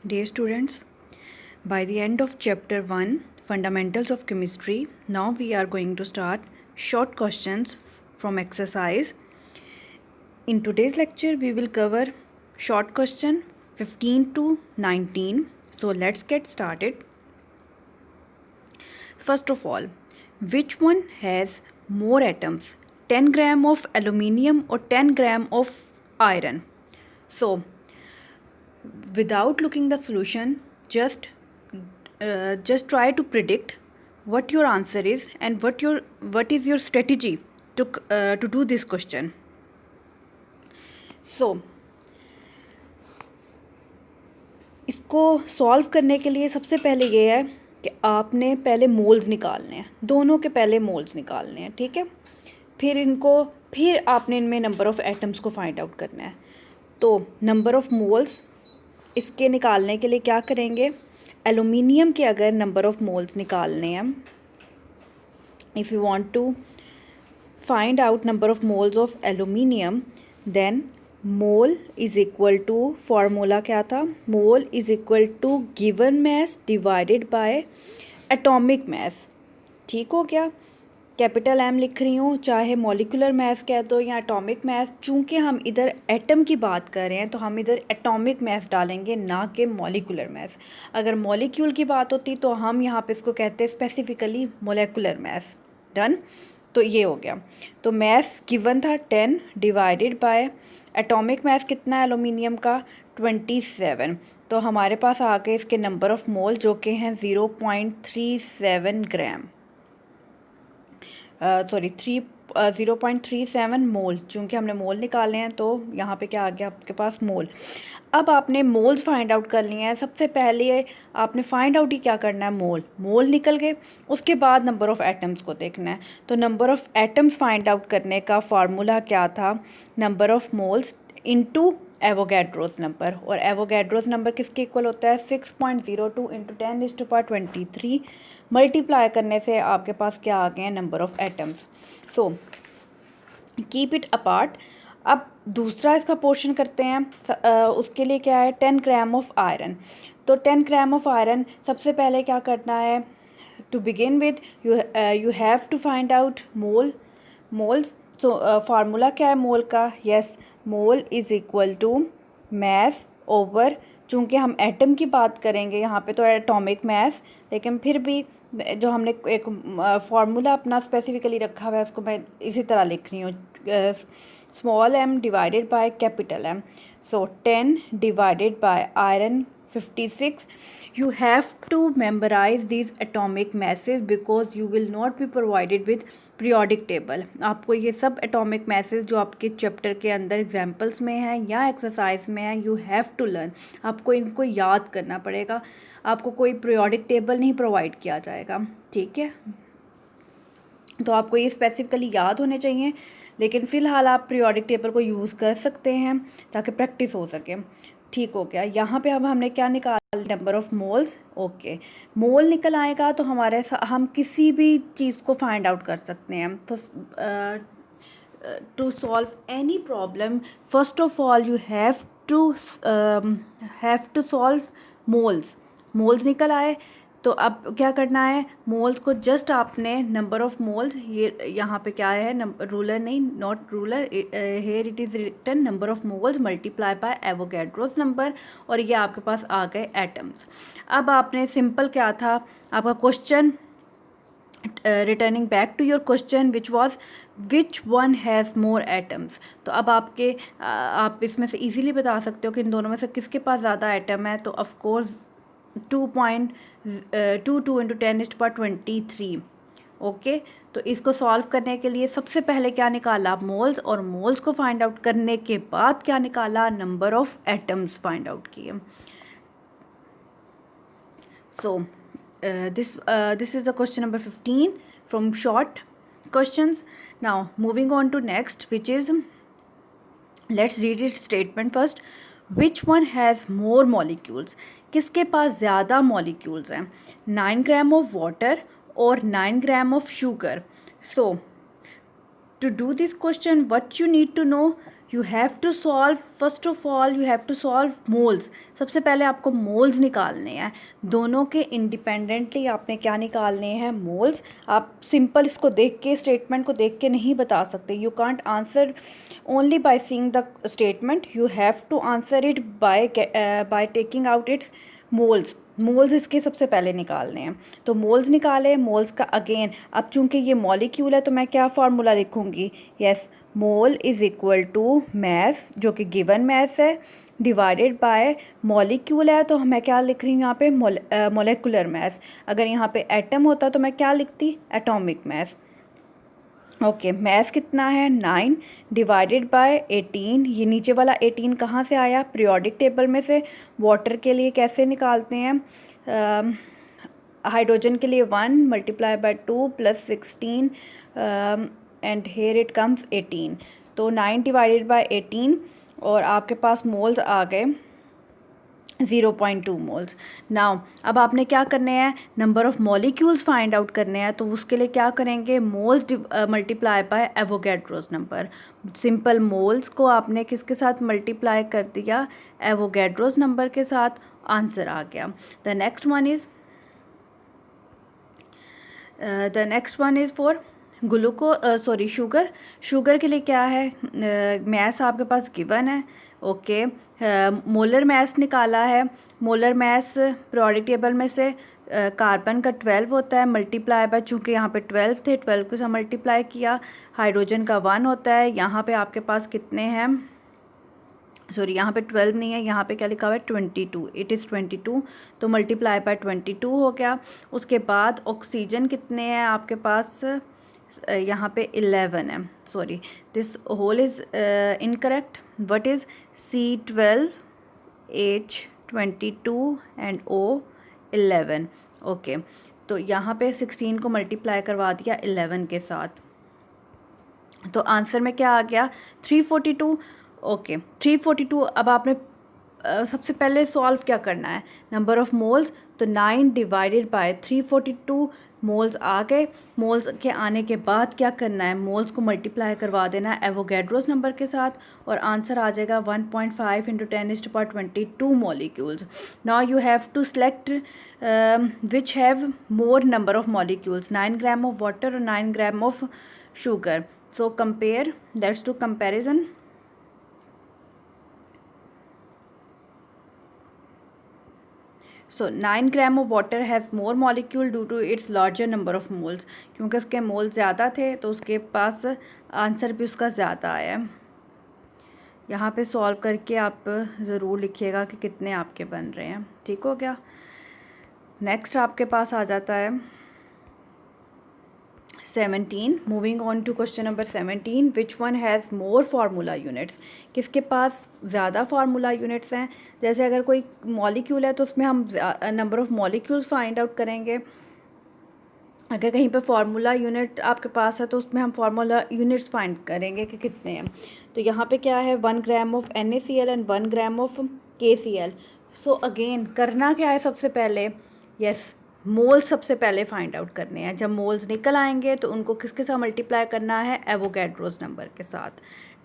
Dear students, by the end of chapter 1, Fundamentals of Chemistry, now we are going to start short questions from exercise. In today's lecture, we will cover short question 15 to 19. So let's get started. First of all, which one has more atoms, 10 gram of aluminium or 10 gram of iron? So without looking the solution, just try to predict what your answer is and what is your strategy to do this question. So इसको solve करने के लिए सबसे पहले ये है कि आपने पहले मोल्स निकालने हैं, दोनों के पहले मोल्स निकालने हैं, ठीक है। फिर आपने इनमें नंबर ऑफ़ एटम्स को फाइंड आउट करना है। तो नंबर ऑफ़ मोल्स इसके निकालने के लिए क्या करेंगे, एलुमिनियम के अगर नंबर ऑफ़ मोल्स निकालने हैं, if you want to find out number of moles of aluminium, then mole is equal to, formula क्या था, mole is equal to given mass divided by atomic mass. ठीक हो गया, capital M लिख रही हूँ, चाहे मॉलिकुलर मैस कह दो या एटॉमिक मैस। चूँकि हम इधर एटम की बात कर रहे हैं तो हम इधर एटॉमिक मैस डालेंगे, ना कि मॉलिकुलर मैस। अगर मॉलिक्यूल की बात होती तो हम यहाँ पे इसको कहते हैं स्पेसिफिकली मोलेकुलर मैस। डन, तो ये हो गया। तो मैस गिवन था 10 डिवाइडेड बाय एटॉमिक मैस कितना है एलुमिनियम का, 27। तो हमारे पास आ गए इसके नंबर ऑफ़ मोल जो कि हैं 0.37 ग्राम, सॉरी 0.37 मोल। चूँकि हमने मोल निकाले हैं तो यहाँ पे क्या आ गया आपके पास, मोल। अब आपने मोल्स फाइंड आउट कर लिए हैं। सबसे पहले आपने फाइंड आउट ही क्या करना है, मोल निकल गए। उसके बाद नंबर ऑफ़ एटम्स को देखना है। तो number of atoms find out करने का फार्मूला क्या था, number of moles into Avogadro's number. और एवोगैड्रोस नंबर किसके इक्वल होता है, 6.02 इंटू 10⁻23। मल्टीप्लाई करने से आपके पास क्या आ गए हैं, number of atoms. So keep it apart. अब दूसरा इसका पोर्शन करते हैं। उसके लिए क्या है, 10 ग्राम ऑफ आयरन। तो 10 ग्राम ऑफ आयरन सबसे पहले क्या करना है, to begin with you have to find out moles. So formula क्या है मोल का, yes, mole is equal to mass over, चूँकि हम एटम की बात करेंगे यहाँ पे तो एटॉमिक मैस, लेकिन फिर भी जो हमने एक फार्मूला अपना स्पेसिफिकली रखा हुआ है उसको मैं इसी तरह लिख रही हूँ, small m divided by capital M। So 10 divided by iron 56। You have to memorize these atomic masses because you will not be provided with periodic table। आपको ये सब atomic masses जो आपके चैप्टर के अंदर एग्जाम्पल्स में हैं या एक्सरसाइज में है, you have to learn। आपको इनको याद करना पड़ेगा, आपको कोई periodic table नहीं प्रोवाइड किया जाएगा, ठीक है। तो आपको ये स्पेसिफिकली याद होने चाहिए, लेकिन फ़िलहाल आप पीरियोडिक टेबल को यूज़ कर सकते हैं ताकि प्रैक्टिस हो सके। ठीक हो गया। यहाँ पे अब हमने क्या निकाला, नंबर ऑफ़ मोल्स। ओके, मोल निकल आएगा तो हम किसी भी चीज़ को फाइंड आउट कर सकते हैं। तो to solve any problem, first of all you have to solve moles निकल आए। तो अब क्या करना है, मोल्स को जस्ट आपने नंबर ऑफ़ मोल्स, ये यहाँ पे क्या है, नंबर रूलर नहीं, not ruler, here it is written number of moles multiply by Avogadro's number, और ये आपके पास आ गए एटम्स। अब आपने सिंपल क्या था आपका question, returning back to your question which was which one has more atoms. तो अब आप इसमें से इजीली बता सकते हो कि इन दोनों में से किसके पास ज़्यादा एटम है। तो ऑफकोर्स 2.22 इंटू 10⁻23। ओके, तो इसको सॉल्व करने के लिए सबसे पहले क्या निकाला, मोल्स, और मोल्स को फाइंड आउट करने के बाद क्या निकाला, number of atoms find out किए। सो this is the question number 15 from short questions. Now moving on to next, which is, let's read its statement first. Which one has more molecules? किसके पास ज़्यादा molecules हैं, 9 ग्राम of water और 9 ग्राम of sugar? So to do this question, what you need to know, you have to solve, first of all you have to solve moles. सबसे पहले आपको moles निकालने हैं, दोनों के इंडिपेंडेंटली आपने क्या निकालने हैं, मोल्स। आप सिंपल इसको देख के, स्टेटमेंट को देख के नहीं बता सकते। You can't answer only by seeing the statement, you have to answer it by taking out its moles. Moles इसके सबसे पहले निकालने हैं, तो मोल्स निकाले। मोल्स का अगेन, अब चूंकि ये मॉलिक्यूल है तो मैं क्या फार्मूला लिखूंगी, yes, mole is equal to mass, जो कि गिवन मैस है, डिवाइडेड बाय मॉलिक्यूल है, तो मैं क्या लिख रही हूँ यहाँ पे, मोलेकुलर मैस। अगर यहाँ पे एटम होता तो मैं क्या लिखती, एटॉमिक मैस। ओके, मैस कितना है 9 डिवाइडेड बाय 18। ये नीचे वाला 18 कहाँ से आया, पीरियोडिक टेबल में से। वाटर के लिए कैसे निकालते हैं, हाइड्रोजन के लिए 1 multiply by 2 plus 16 and here it comes 18। तो 9 डिवाइडेड बाय 18 और आपके पास मोल्स आ गए 0.2 मोल्स। नाउ अब आपने क्या करने हैं, number of molecules find out करने हैं, तो उसके लिए क्या करेंगे, moles multiply by Avogadro's number. Simple moles को आपने किसके साथ मल्टीप्लाई कर दिया, एवोगैड्रोस नंबर के साथ, आंसर आ गया। The next one is for sugar. Sugar के लिए क्या है, मैस आपके पास गिवन है। ओके, मोलर मैस निकाला है। मोलर मैस पीरियोडिक टेबल में से कार्बन का 12 होता है, मल्टीप्लाई बाय, चूँकि यहाँ पे 12 थे, 12 के साथ मल्टीप्लाई किया। हाइड्रोजन का 1 होता है। यहाँ पे आपके पास कितने हैं, सॉरी यहाँ पे 12 नहीं है, यहाँ पे क्या लिखा हुआ है 22, इट इज़ 22, तो मल्टीप्लाई बाय 22 हो गया। उसके बाद ऑक्सीजन कितने हैं आपके पास, यहाँ पे 11 है, sorry this whole is incorrect. What is C12 H22 and O11। Okay, तो यहाँ पे 16 को मल्टीप्लाई करवा दिया 11 के साथ, तो आंसर में क्या आ गया 342। ओके, 342। अब आपने सबसे पहले सॉल्व क्या करना है, नंबर ऑफ़ मोल्स, तो 9 डिवाइडेड बाय 342 मोल्स आ गए। मोल्स के आने के बाद क्या करना है, मोल्स को मल्टीप्लाई करवा देना है एवोगैड्रोस नंबर के साथ, और आंसर आ जाएगा 1.5 × 10⁻22 molecules. Now you have to select which have more number of molecules, 9 gram of water और 9 gram of sugar. So compare, that's to comparison. So 9 gram of water has more molecule due to its larger number of moles, क्योंकि उसके मोल ज़्यादा थे तो उसके पास answer भी उसका ज़्यादा आया। यहाँ पे सॉल्व करके आप ज़रूर लिखिएगा कि कितने आपके बन रहे हैं, ठीक हो गया। नेक्स्ट आपके पास आ जाता है 17। Moving on to question number 17, which one has more formula units. किसके पास ज़्यादा फार्मूला यूनिट्स हैं, जैसे अगर कोई मॉलिक्यूल है तो उसमें हम number of molecules find out करेंगे। अगर कहीं पे फार्मूला यूनिट आपके पास है तो उसमें हम फार्मूला यूनिट्स फाइंड करेंगे कि कितने हैं। तो यहाँ पे क्या है, 1 gram of NaCl and 1 gram of KCl। So again करना क्या है, सबसे पहले यस मोल्स सबसे पहले फाइंड आउट करने हैं। जब मोल्स निकल आएंगे तो उनको किसके साथ मल्टीप्लाई करना है, एवोगैड्रोस नंबर के साथ।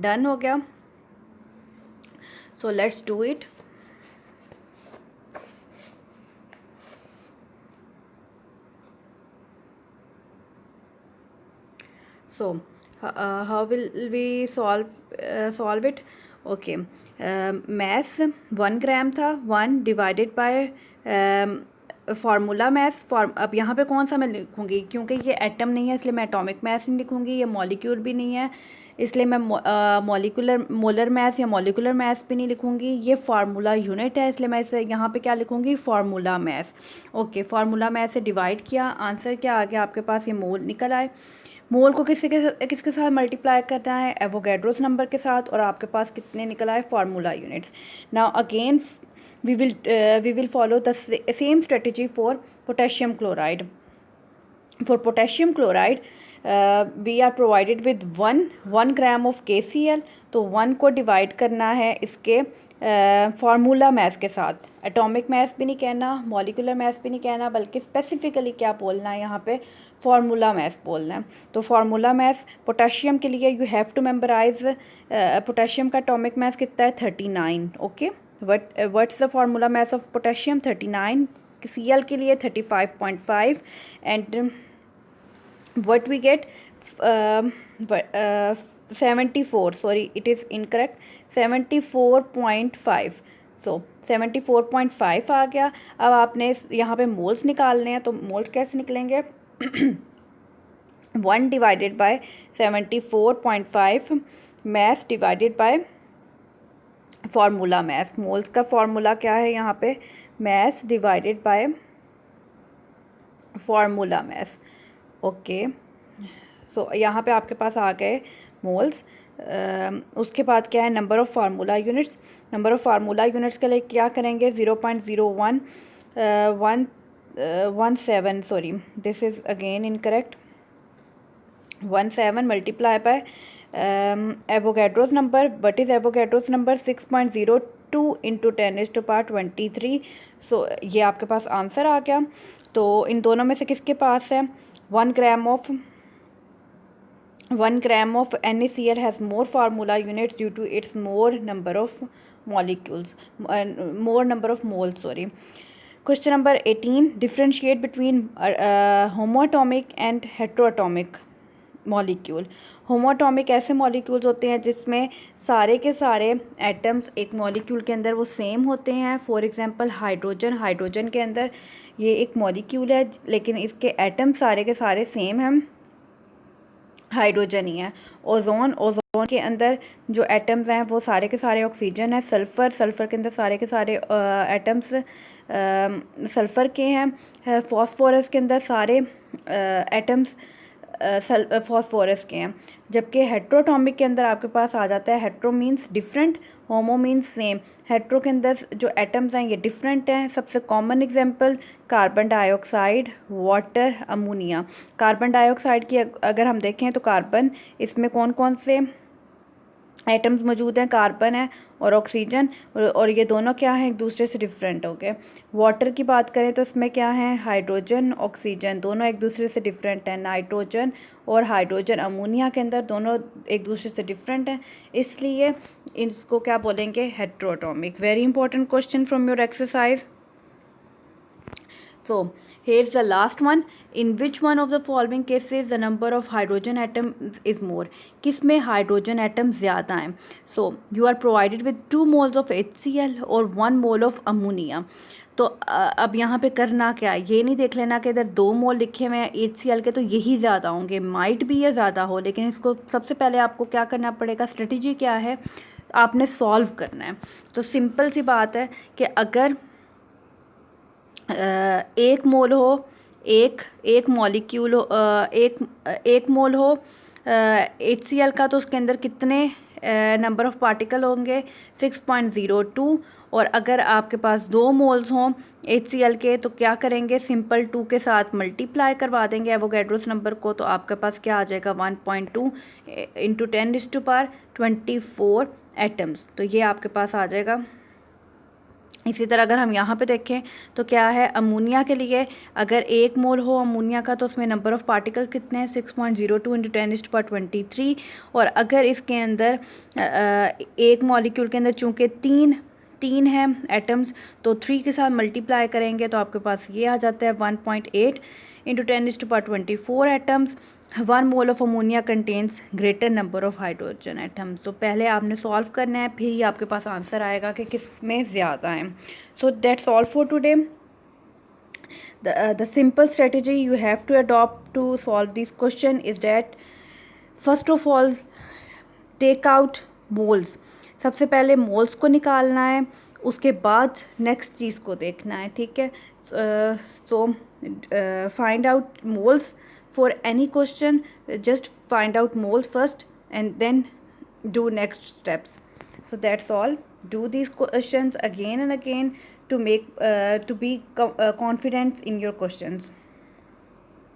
डन हो गया। So let's do it. So how will we solve it. Okay, mass 1 gram था, 1 डिवाइडेड बाय फार्मूला मैस। अब यहाँ पे कौन सा मैं लिखूँगी, क्योंकि ये एटम नहीं है इसलिए मैं एटॉमिक मैस नहीं लिखूँगी, ये मॉलिक्यूल भी नहीं है इसलिए मैं मोलर मैस या मॉलिकुलर मैस भी नहीं लिखूँगी। ये फार्मूला यूनिट है इसलिए मैं इसे यहाँ पे क्या लिखूँगी, formula mass. Okay, formula mass से डिवाइड किया, आंसर क्या आ गया आपके पास, ये मोल निकल आए। मोल को किसके साथ मल्टीप्लाई करना है, एवोगैड्रोस नंबर के साथ, और आपके पास कितने निकल आए, formula units. Now again we will follow the same strategy for potassium chloride. For potassium chloride we are provided with 1 gram of KCl, तो 1 को डिवाइड करना है इसके फार्मूला मैथ के साथ। एटॉमिक मैथ भी नहीं कहना, मॉलिकुलर मैथ भी नहीं कहना, बल्कि स्पेसिफिकली क्या बोलना है यहाँ पे, फार्मूला मैथ बोलना है। तो फार्मूला मैथ पोटेशियम के लिए you have to memorise, potassium का एटॉमिक मैथ कितना है 39। Okay, what's the formula mass of potassium 39, Cl के लिए 35.5 and what we get 74, sorry it is incorrect, 74.5, so 74.5 आ गया। अब आपने यहाँ पे मोल्स निकालने हैं, तो मोल्स कैसे निकलेंगे 1 divided by 74.5 mass divided by formula mass. Moles का फार्मूला क्या है यहाँ पे, mass divided by formula mass. Okay, so यहाँ पे आपके पास आ गए मोल्स। उसके बाद क्या है, number of formula units. Number of formula units के लिए क्या करेंगे, 0.0117, sorry this is again incorrect, 17 multiply by Avogadro's number. What is Avogadro's number, 6.02 into 10⁻23। सो ये आपके पास आंसर आ गया। तो इन दोनों में से किसके पास है, 1 ग्राम of NaCl has more formula units due to its more number of molecules, more number of moles, sorry. Question number 18, differentiate between homoatomic and heteroatomic molecule. Homoatomic ऐसे मॉलिक्यूल्स होते हैं जिसमें सारे के सारे एटम्स एक मॉलिक्यूल के अंदर वो सेम होते हैं। फॉर एग्जांपल हाइड्रोजन के अंदर ये एक मॉलिक्यूल है लेकिन इसके एटम सारे के सारे सेम हैं, हाइड्रोजन ही है। ओजोन के अंदर जो एटम्स हैं वो सारे के सारे ऑक्सीजन है। सल्फ़र के अंदर सारे के सारे एटम्स सल्फ़र के हैं। फॉस्फोरस के अंदर सारे एटम्स फॉस्फोरस के हैं। जबकि हेट्रोटॉमिक के अंदर आपके पास आ जाता है, हेट्रो मीन्स डिफरेंट, होमो मीन्स सेम। हेट्रो के अंदर जो एटम्स हैं ये डिफरेंट हैं। सबसे common example carbon dioxide, water, ammonia. Carbon dioxide की अगर हम देखें तो कार्बन, इसमें कौन कौन से एटम्स मौजूद हैं, कार्बन है और ऑक्सीजन, और ये दोनों क्या हैं, एक दूसरे से डिफरेंट हो गए। वाटर की बात करें तो इसमें क्या है, हाइड्रोजन, ऑक्सीजन, दोनों एक दूसरे से डिफरेंट हैं। नाइट्रोजन और हाइड्रोजन अमोनिया के अंदर दोनों एक दूसरे से डिफरेंट हैं, इसलिए इसको क्या बोलेंगे, heteroatomic. Very important question from your exercise. So here's the last one. In which one of the following cases the number of hydrogen atoms is more? किसमें हाइड्रोजन एटम ज़्यादा हैं? So you are provided with 2 moles of HCl और 1 mole of ammonia. तो अब यहाँ पे करना क्या है, ये नहीं देख लेना कि इधर 2 मोल लिखे हुए हैं HCl के तो यही ज़्यादा होंगे, माइट भी ये ज़्यादा हो, लेकिन इसको सबसे पहले आपको क्या करना पड़ेगा, स्ट्रेटजी क्या है, आपने सॉल्व करना है। तो सिंपल सी बात है कि अगर एक मोल हो, एक मॉलिक्यूल हो, एक मोल हो HCl का, तो उसके अंदर कितने नंबर ऑफ़ पार्टिकल होंगे, 6.02। और अगर आपके पास 2 मोल्स हों HCl के तो क्या करेंगे, सिंपल 2 के साथ मल्टीप्लाई करवा देंगे एवोगैड्रोस नंबर को, तो आपके पास क्या आ जाएगा, 1.2 इंटू 10⁻24 एटम्स। तो ये आपके पास आ जाएगा। इसी तरह अगर हम यहाँ पे देखें तो क्या है, अमोनिया के लिए अगर 1 मोल हो अमोनिया का तो उसमें नंबर ऑफ़ पार्टिकल कितने हैं, 6.02 इंटू 10⁻23। और अगर इसके अंदर एक मॉलिक्यूल के अंदर चूँकि तीन है एटम्स, तो 3 के साथ मल्टीप्लाई करेंगे तो आपके पास ये आ जाता है 1.8 into 10⁻24 atoms. 1 mole of ammonia contains greater number of hydrogen atoms. तो पहले आपने सॉल्व करना है, फिर ही आपके पास आंसर आएगा कि किस में ज़्यादा है। So that's all for today. The simple strategy you have to adopt to solve this question is that first of all take out moles। सबसे पहले मोल्स को निकालना है, उसके बाद नेक्स्ट चीज़ को देखना है, ठीक है। So find out moles for any question, just find out moles first and then do next steps. So that's all. Do these questions again and again to make to be confident in your questions.